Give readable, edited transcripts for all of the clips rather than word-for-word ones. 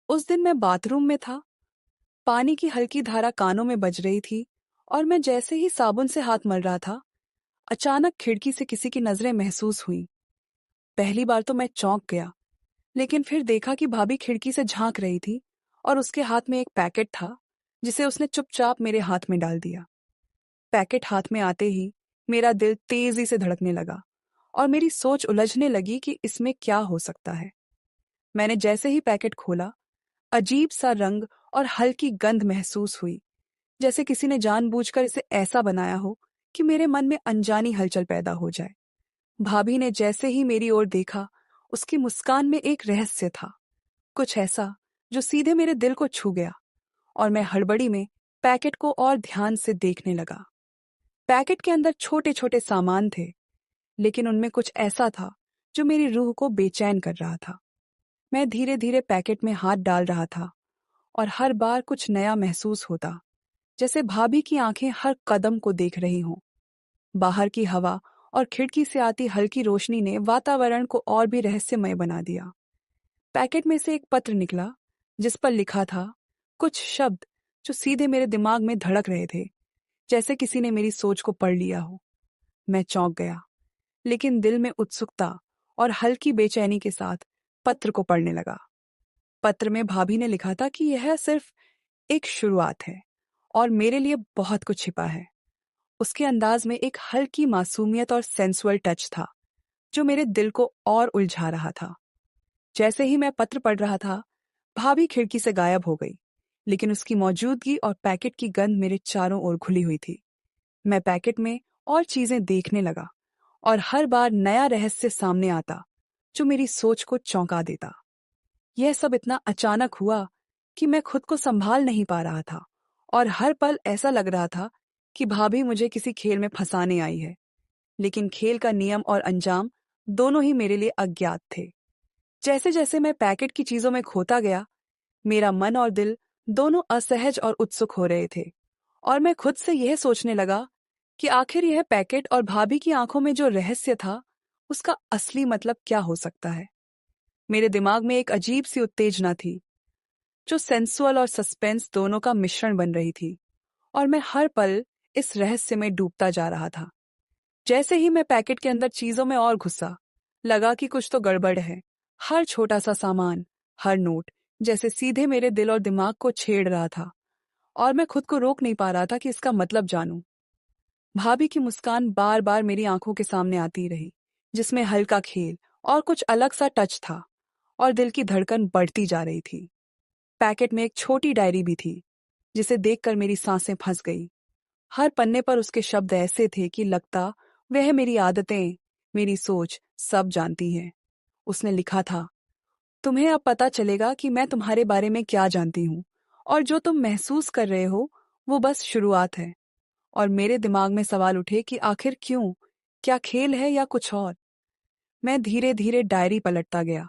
उस दिन मैं बाथरूम में था। पानी की हल्की धारा कानों में बज रही थी और मैं जैसे ही साबुन से हाथ मल रहा था, अचानक खिड़की से किसी की नजरें महसूस हुई। पहली बार तो मैं चौंक गया, लेकिन फिर देखा कि भाभी खिड़की से झांक रही थी और उसके हाथ में एक पैकेट था, जिसे उसने चुपचाप मेरे हाथ में डाल दिया। पैकेट हाथ में आते ही मेरा दिल तेजी से धड़कने लगा और मेरी सोच उलझने लगी कि इसमें क्या हो सकता है। मैंने जैसे ही पैकेट खोला, अजीब सा रंग और हल्की गंध महसूस हुई, जैसे किसी ने जानबूझकर इसे ऐसा बनाया हो कि मेरे मन में अनजानी हलचल पैदा हो जाए। भाभी ने जैसे ही मेरी ओर देखा, उसकी मुस्कान में एक रहस्य था, कुछ ऐसा जो सीधे मेरे दिल को छू गया। और मैं हड़बड़ी में पैकेट को और ध्यान से देखने लगा। पैकेट के अंदर छोटे छोटे सामान थे, लेकिन उनमें कुछ ऐसा था जो मेरी रूह को बेचैन कर रहा था। मैं धीरे धीरे पैकेट में हाथ डाल रहा था और हर बार कुछ नया महसूस होता, जैसे भाभी की आंखें हर कदम को देख रही हों। बाहर की हवा और खिड़की से आती हल्की रोशनी ने वातावरण को और भी रहस्यमय बना दिया। पैकेट में से एक पत्र निकला, जिस पर लिखा था कुछ शब्द जो सीधे मेरे दिमाग में धड़क रहे थे, जैसे किसी ने मेरी सोच को पढ़ लिया हो। मैं चौंक गया, लेकिन दिल में उत्सुकता और हल्की बेचैनी के साथ पत्र को पढ़ने लगा। पत्र में भाभी ने लिखा था कि यह सिर्फ एक शुरुआत है और मेरे लिए बहुत कुछ छिपा है। उसके अंदाज में एक हल्की मासूमियत और सेंसुअल टच था, जो मेरे दिल को और उलझा रहा था। जैसे ही मैं पत्र पढ़ रहा था, भाभी खिड़की से गायब हो गई, लेकिन उसकी मौजूदगी और पैकेट की गंध मेरे चारों ओर घुली हुई थी। मैं पैकेट में और चीजें देखने लगा और हर बार नया रहस्य सामने आता, जो मेरी सोच को चौंका देता। यह सब इतना अचानक हुआ कि मैं खुद को संभाल नहीं पा रहा था और हर पल ऐसा लग रहा था कि भाभी मुझे किसी खेल में फंसाने आई है। लेकिन खेल का नियम और अंजाम दोनों ही मेरे लिए अज्ञात थे। जैसे जैसे मैं पैकेट की चीजों में खोता गया, मेरा मन और दिल दोनों असहज और उत्सुक हो रहे थे। और मैं खुद से यह सोचने लगा कि आखिर यह पैकेट और भाभी की आंखों में जो रहस्य था, उसका असली मतलब क्या हो सकता है। मेरे दिमाग में एक अजीब सी उत्तेजना थी, जो सेंसुअल और सस्पेंस दोनों का मिश्रण बन रही थी, और मैं हर पल इस रहस्य में डूबता जा रहा था। जैसे ही मैं पैकेट के अंदर चीजों में और घुसा, लगा कि कुछ तो गड़बड़ है। हर छोटा सा सामान, हर नोट जैसे सीधे मेरे दिल और दिमाग को छेड़ रहा था, और मैं खुद को रोक नहीं पा रहा था कि इसका मतलब जानूं। भाभी की मुस्कान बार बार मेरी आंखों के सामने आती रही, जिसमें हल्का खेल और कुछ अलग सा टच था, और दिल की धड़कन बढ़ती जा रही थी। पैकेट में एक छोटी डायरी भी थी, जिसे देखकर मेरी सांसें फंस गई। हर पन्ने पर उसके शब्द ऐसे थे कि लगता वह मेरी आदतें, मेरी सोच सब जानती है। उसने लिखा था, तुम्हें अब पता चलेगा कि मैं तुम्हारे बारे में क्या जानती हूँ, और जो तुम महसूस कर रहे हो वो बस शुरुआत है। और मेरे दिमाग में सवाल उठे कि आखिर क्यों, क्या खेल है या कुछ और। मैं धीरे धीरे डायरी पलटता गया।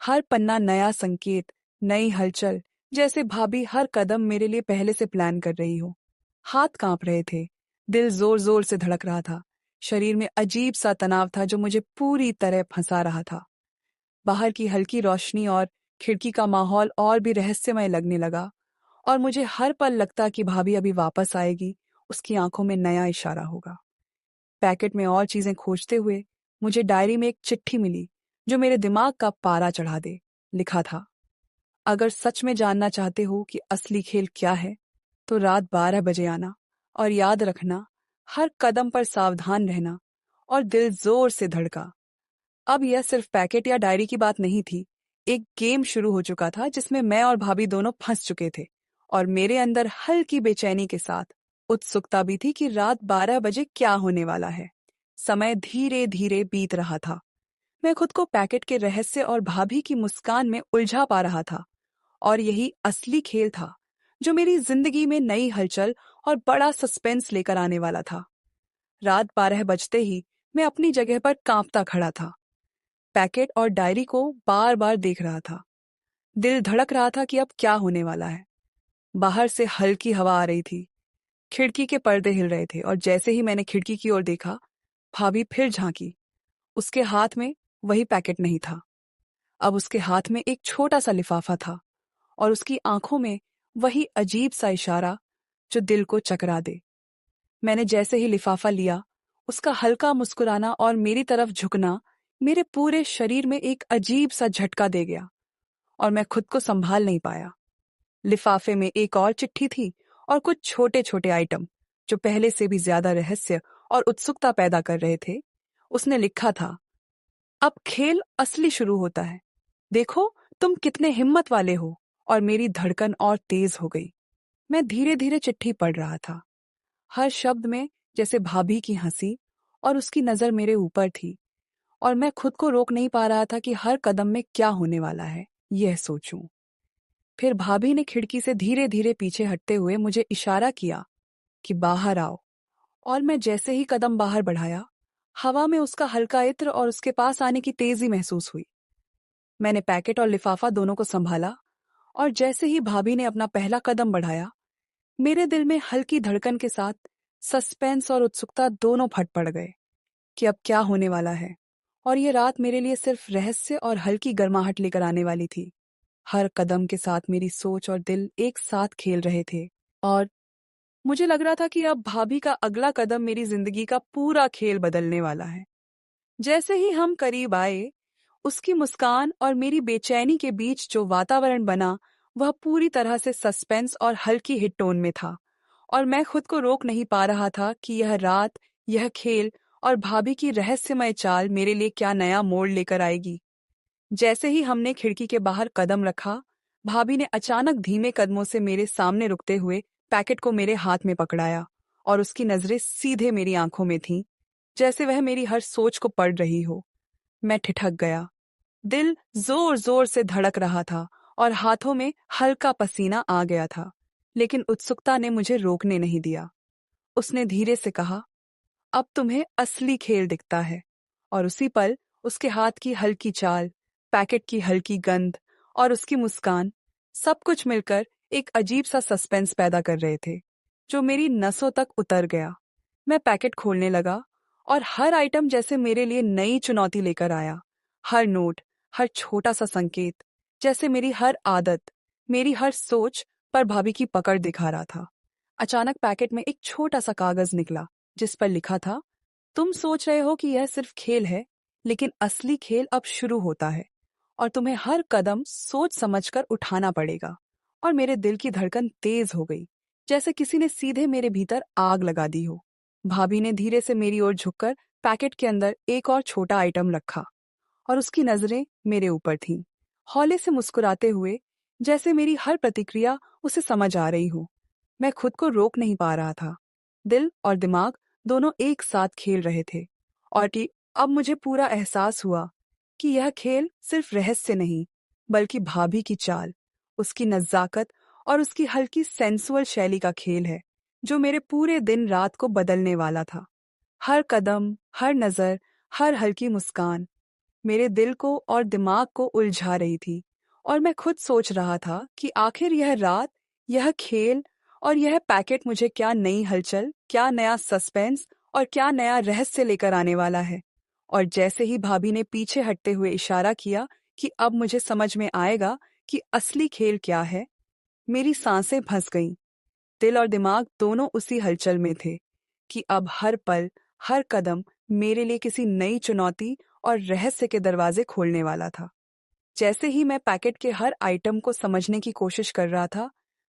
हर पन्ना नया संकेत, नई हलचल, जैसे भाभी हर कदम मेरे लिए पहले से प्लान कर रही हो। हाथ कांप रहे थे, दिल जोर जोर से धड़क रहा था, शरीर में अजीब सा तनाव था जो मुझे पूरी तरह फंसा रहा था। बाहर की हल्की रोशनी और खिड़की का माहौल और भी रहस्यमय लगने लगा, और मुझे हर पल लगता कि भाभी अभी वापस आएगी, उसकी आंखों में नया इशारा होगा। पैकेट में और चीजें खोजते हुए मुझे डायरी में एक चिट्ठी मिली, जो मेरे दिमाग का पारा चढ़ा दे। लिखा था, अगर सच में जानना चाहते हो कि असली खेल क्या है, तो रात 12 बजे आना, और याद रखना, हर कदम पर सावधान रहना। और दिल जोर से धड़का। अब यह सिर्फ पैकेट या डायरी की बात नहीं थी। एक गेम शुरू हो चुका था, जिसमें मैं और भाभी दोनों फंस चुके थे, और मेरे अंदर हल्की बेचैनी के साथ उत्सुकता भी थी कि रात 12 बजे क्या होने वाला है। समय धीरे धीरे बीत रहा था। मैं खुद को पैकेट के रहस्य और भाभी की मुस्कान में उलझा पा रहा था, और यही असली खेल था, जो मेरी जिंदगी में नई हलचल और बड़ा सस्पेंस लेकर आने वाला था। रात 12 बजते ही मैं अपनी जगह पर कांपता खड़ा था, पैकेट और डायरी को बार बार देख रहा था। दिल धड़क रहा था कि अब क्या होने वाला है। बाहर से हल्की हवा आ रही थी, खिड़की के पर्दे हिल रहे थे, और जैसे ही मैंने खिड़की की ओर देखा, भाभी फिर झांकी। उसके हाथ में वही पैकेट नहीं था। अब उसके हाथ में एक छोटा सा लिफाफा था, और उसकी आंखों में वही अजीब सा इशारा जो दिल को चकरा दे। मैंने जैसे ही लिफाफा लिया, उसका हल्का मुस्कुराना और मेरी तरफ झुकना मेरे पूरे शरीर में एक अजीब सा झटका दे गया और मैं खुद को संभाल नहीं पाया। लिफाफे में एक और चिट्ठी थी और कुछ छोटे छोटे आइटम जो पहले से भी ज्यादा रहस्य और उत्सुकता पैदा कर रहे थे। उसने लिखा था, अब खेल असली शुरू होता है। देखो तुम कितने हिम्मत वाले हो। और मेरी धड़कन और तेज हो गई। मैं धीरे धीरे चिट्ठी पढ़ रहा था, हर शब्द में जैसे भाभी की हंसी और उसकी नजर मेरे ऊपर थी। और मैं खुद को रोक नहीं पा रहा था कि हर कदम में क्या होने वाला है यह सोचूं। फिर भाभी ने खिड़की से धीरे धीरे पीछे हटते हुए मुझे इशारा किया कि बाहर आओ। और मैं जैसे ही कदम बाहर बढ़ाया, हवा में उसका हल्का इत्र और उसके पास आने की तेजी महसूस हुई। मैंने पैकेट और लिफाफा दोनों को संभाला और जैसे ही भाभी ने अपना पहला कदम बढ़ाया, मेरे दिल में हल्की धड़कन के साथ सस्पेंस और उत्सुकता दोनों फट पड़ गए कि अब क्या होने वाला है। और ये रात मेरे लिए सिर्फ रहस्य और हल्की गर्माहट लेकर आने वाली थी। हर कदम के साथ मेरी सोच और दिल एक साथ खेल रहे थे और मुझे लग रहा था कि अब भाभी का अगला कदम मेरी जिंदगी का पूरा खेल बदलने वाला है। जैसे ही हम करीब आए, उसकी मुस्कान और मेरी बेचैनी के बीच जो वातावरण बना वह पूरी तरह से सस्पेंस और हल्की हिट टोन में था। और मैं खुद को रोक नहीं पा रहा था कि यह रात, यह खेल और भाभी की रहस्यमय चाल मेरे लिए क्या नया मोड़ लेकर आएगी। जैसे ही हमने खिड़की के बाहर कदम रखा, भाभी ने अचानक धीमे कदमों से मेरे सामने रुकते हुए पैकेट को मेरे हाथ में पकड़ाया और उसकी नजरें सीधे मेरी आंखों में थीं, जैसे वह मेरी हर सोच को पढ़ रही हो। मैं ठिठक गया। दिल जोर जोर से धड़क रहा था और हाथों में हल्का पसीना आ गया था, लेकिन उत्सुकता ने मुझे रोकने नहीं दिया। उसने धीरे से कहा, अब तुम्हें असली खेल दिखता है। और उसी पल उसके हाथ की हल्की चाल, पैकेट की हल्की गंध और उसकी मुस्कान, सब कुछ मिलकर एक अजीब सा सस्पेंस पैदा कर रहे थे जो मेरी नसों तक उतर गया। मैं पैकेट खोलने लगा और हर आइटम जैसे मेरे लिए नई चुनौती लेकर आया। हर नोट, हर छोटा सा संकेत, जैसे मेरी हर आदत, मेरी हर सोच पर भाभी की पकड़ दिखा रहा था। अचानक पैकेट में एक छोटा सा कागज निकला जिस पर लिखा था, तुम सोच रहे हो कि यह सिर्फ खेल है, लेकिन असली खेल अब शुरू होता है और तुम्हें हर कदम सोच समझकर उठाना पड़ेगा। और मेरे दिल की धड़कन तेज हो गई, जैसे किसी ने सीधे मेरे भीतर आग लगा दी हो। भाभी ने धीरे से मेरी ओर झुककर पैकेट के अंदर एक और छोटा आइटम रखा और उसकी नजरें मेरे ऊपर थीं, हौले से मुस्कुराते हुए, जैसे मेरी हर प्रतिक्रिया उसे समझ आ रही हो। मैं खुद को रोक नहीं पा रहा था। दिल और दिमाग दोनों एक साथ खेल रहे थे और कि अब मुझे पूरा एहसास हुआ कि यह खेल सिर्फ रहस्य नहीं, बल्कि भाभी की चाल, उसकी नज़ाकत और उसकी हल्की सेंसुअल शैली का खेल है जो मेरे पूरे दिन रात को बदलने वाला था। हर कदम, हर नज़र, हर हल्की मुस्कान मेरे दिल को और दिमाग को उलझा रही थी और मैं खुद सोच रहा था कि आखिर यह रात, यह खेल और यह पैकेट मुझे क्या नई हलचल, क्या नया सस्पेंस और क्या नया रहस्य लेकर आने वाला है। और जैसे ही भाभी ने पीछे हटते हुए इशारा किया कि अब मुझे समझ में आएगा कि असली खेल क्या है, मेरी सांसें फंस गईं। दिल और दिमाग दोनों उसी हलचल में थे कि अब हर पल, हर कदम मेरे लिए किसी नई चुनौती और रहस्य के दरवाजे खोलने वाला था। जैसे ही मैं पैकेट के हर आइटम को समझने की कोशिश कर रहा था,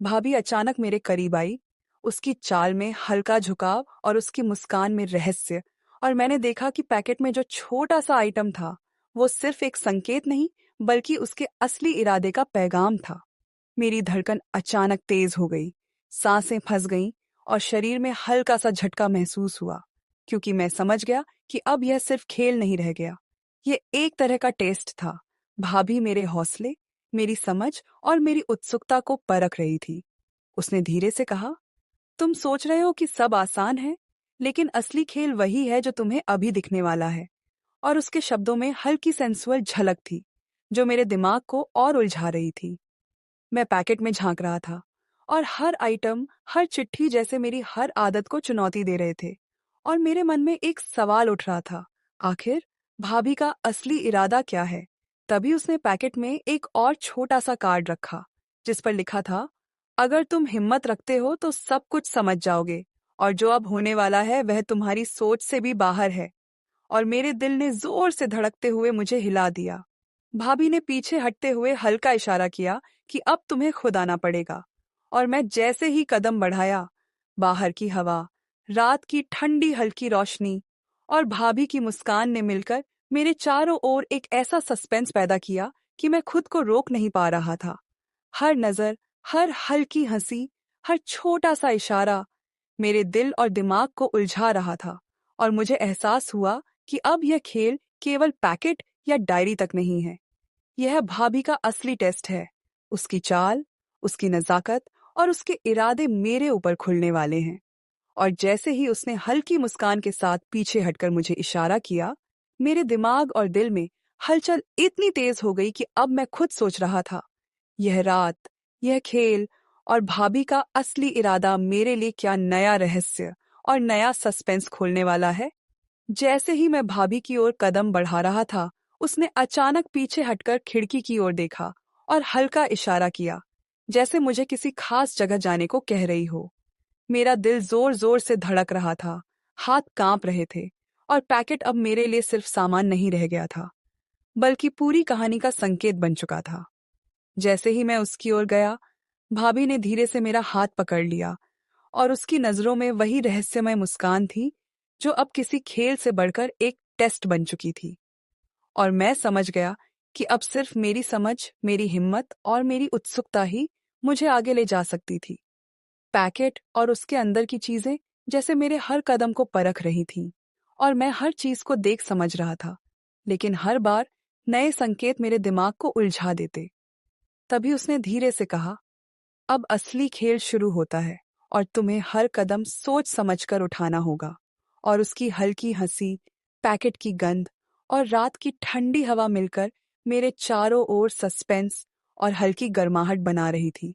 भाभी अचानक मेरे करीब आई। उसकी चाल में हल्का झुकाव और उसकी मुस्कान में रहस्य। और मैंने देखा कि पैकेट में जो छोटा सा आइटम था, वो सिर्फ एक संकेत नहीं, बल्कि उसके असली इरादे का पैगाम था। मेरी धड़कन अचानक तेज हो गई, सांसें फंस गईं और शरीर में हल्का सा झटका महसूस हुआ, क्योंकि मैं समझ गया कि अब यह सिर्फ खेल नहीं रह गया। ये एक तरह का टेस्ट था। भाभी मेरे हौसले, मेरी समझ और मेरी उत्सुकता को परख रही थी। उसने धीरे से कहा, तुम सोच रहे हो कि सब आसान है, लेकिन असली खेल वही है जो तुम्हें अभी दिखने वाला है। और उसके शब्दों में हल्की सेंसुअल झलक थी जो मेरे दिमाग को और उलझा रही थी। मैं पैकेट में झांक रहा था और हर आइटम, हर चिट्ठी जैसे मेरी हर आदत को चुनौती दे रहे थे। और मेरे मन में एक सवाल उठ रहा था, आखिर भाभी का असली इरादा क्या है। तभी उसने पैकेट में एक और छोटा सा कार्ड रखा जिस पर लिखा था, अगर तुम हिम्मत रखते हो तो सब कुछ समझ जाओगे, और जो अब होने वाला है वह तुम्हारी सोच से भी बाहर है। और मेरे दिल ने जोर से धड़कते हुए मुझे हिला दिया। भाभी ने पीछे हटते हुए हल्का इशारा किया कि अब तुम्हें खुद आना पड़ेगा। और मैं जैसे ही कदम बढ़ाया, बाहर की हवा, रात की ठंडी हल्की रोशनी और भाभी की मुस्कान ने मिलकर मेरे चारों ओर एक ऐसा सस्पेंस पैदा किया कि मैं खुद को रोक नहीं पा रहा था। हर नजर, हर हल्की हंसी, हर छोटा सा इशारा मेरे दिल और दिमाग को उलझा रहा था। और मुझे एहसास हुआ कि अब यह खेल केवल पैकेट या डायरी तक नहीं है। यह भाभी का असली टेस्ट है। उसकी चाल, उसकी नजाकत और उसके इरादे मेरे ऊपर खुलने वाले हैं। और जैसे ही उसने हल्की मुस्कान के साथ पीछे हटकर मुझे इशारा किया, मेरे दिमाग और दिल में हलचल इतनी तेज हो गई कि अब मैं खुद सोच रहा था, यह रात, यह खेल और भाभी का असली इरादा मेरे लिए क्या नया रहस्य और नया सस्पेंस खोलने वाला है। जैसे ही मैं भाभी की ओर कदम बढ़ा रहा था, उसने अचानक पीछे हटकर खिड़की की ओर देखा और हल्का इशारा किया, जैसे मुझे किसी खास जगह जाने को कह रही हो। मेरा दिल जोर जोर से धड़क रहा था, हाथ कांप रहे थे, और पैकेट अब मेरे लिए सिर्फ सामान नहीं रह गया था, बल्कि पूरी कहानी का संकेत बन चुका था। जैसे ही मैं उसकी ओर गया, भाभी ने धीरे से मेरा हाथ पकड़ लिया, और उसकी नजरों में वही रहस्यमय मुस्कान थी जो अब किसी खेल से बढ़कर एक टेस्ट बन चुकी थी। और मैं समझ गया कि अब सिर्फ मेरी समझ, मेरी हिम्मत और मेरी उत्सुकता ही मुझे आगे ले जा सकती थी। पैकेट और उसके अंदर की चीजें जैसे मेरे हर कदम को परख रही थीं, और मैं हर चीज को देख समझ रहा था, लेकिन हर बार नए संकेत मेरे दिमाग को उलझा देते। तभी उसने धीरे से कहा, अब असली खेल शुरू होता है, और तुम्हें हर कदम सोच समझकर उठाना होगा। और उसकी हल्की हंसी, पैकेट की गंध और रात की ठंडी हवा मिलकर मेरे चारों ओर सस्पेंस और हल्की गर्माहट बना रही थी।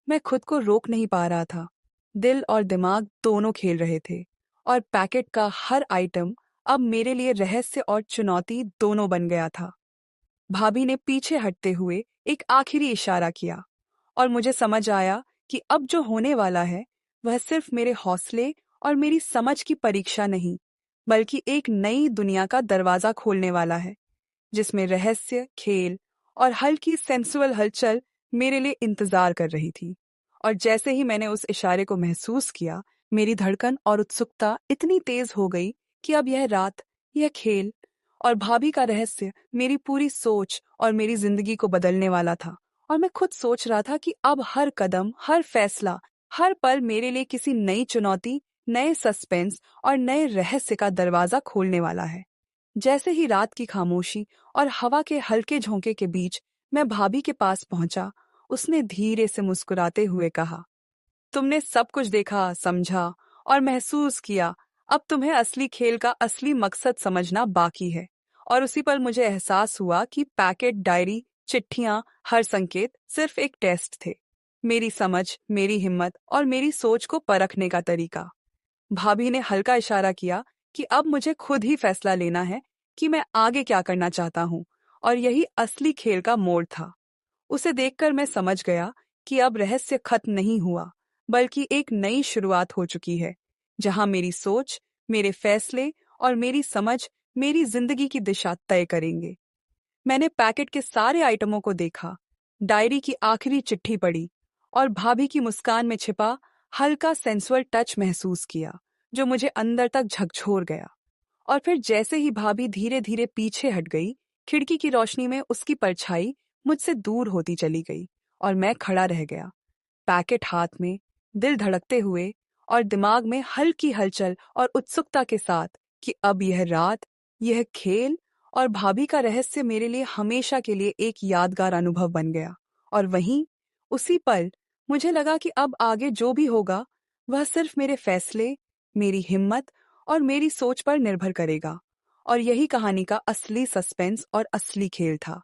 मैं खुद को रोक नहीं पा रहा था। दिल और दिमाग दोनों खेल रहे थे, और पैकेट का हर आइटम अब मेरे लिए रहस्य और चुनौती दोनों बन गया था। भाभी ने पीछे हटते हुए एक आखिरी इशारा किया, और मुझे समझ आया कि अब जो होने वाला है वह सिर्फ मेरे हौसले और मेरी समझ की परीक्षा नहीं, बल्कि एक नई दुनिया का दरवाजा खोलने वाला है, जिसमें रहस्य, खेल और हल्की सेंसुअल हलचल मेरे लिए इंतजार कर रही थी। और जैसे ही मैंने उस इशारे को महसूस किया, मेरी धड़कन और उत्सुकता इतनी तेज हो गई कि अब यह रात, यह खेल और भाभी का रहस्य मेरी पूरी सोच और मेरी जिंदगी को बदलने वाला था। और मैं खुद सोच रहा था कि अब हर कदम, हर फैसला, हर पल मेरे लिए किसी नई चुनौती, नए सस्पेंस और नए रहस्य का दरवाजा खोलने वाला है। जैसे ही रात की खामोशी और हवा के हल्के झोंके के बीच मैं भाभी के पास पहुंचा, उसने धीरे से मुस्कुराते हुए कहा, तुमने सब कुछ देखा, समझा और महसूस किया। अब तुम्हें असली खेल का असली मकसद समझना बाकी है। और उसी पर मुझे एहसास हुआ कि पैकेट, डायरी, चिट्ठियां, हर संकेत सिर्फ एक टेस्ट थे। मेरी समझ, मेरी हिम्मत और मेरी सोच को परखने का तरीका। भाभी ने हल्का इशारा किया कि अब मुझे खुद ही फैसला लेना है कि मैं आगे क्या करना चाहता हूँ, और यही असली खेल का मोड़ था। उसे देखकर मैं समझ गया कि अब रहस्य खत्म नहीं हुआ, बल्कि एक नई शुरुआत हो चुकी है, जहां मेरी सोच, मेरे फैसले और मेरी समझ मेरी जिंदगी की दिशा तय करेंगे। मैंने पैकेट के सारे आइटमों को देखा, डायरी की आखिरी चिट्ठी पढ़ी और भाभी की मुस्कान में छिपा हल्का सेंसुअल टच महसूस किया, जो मुझे अंदर तक झकझोर गया। और फिर जैसे ही भाभी धीरे धीरे पीछे हट गई, खिड़की की रोशनी में उसकी परछाई मुझसे दूर होती चली गई, और मैं खड़ा रह गया, पैकेट हाथ में, दिल धड़कते हुए और दिमाग में हल्की हलचल और उत्सुकता के साथ कि अब यह रात, यह खेल और भाभी का रहस्य मेरे लिए हमेशा के लिए एक यादगार अनुभव बन गया। और वहीं उसी पल मुझे लगा कि अब आगे जो भी होगा वह सिर्फ मेरे फैसले, मेरी हिम्मत और मेरी सोच पर निर्भर करेगा। और यही कहानी का असली सस्पेंस और असली खेल था,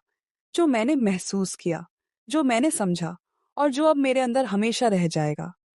जो मैंने महसूस किया, जो मैंने समझा और जो अब मेरे अंदर हमेशा रह जाएगा।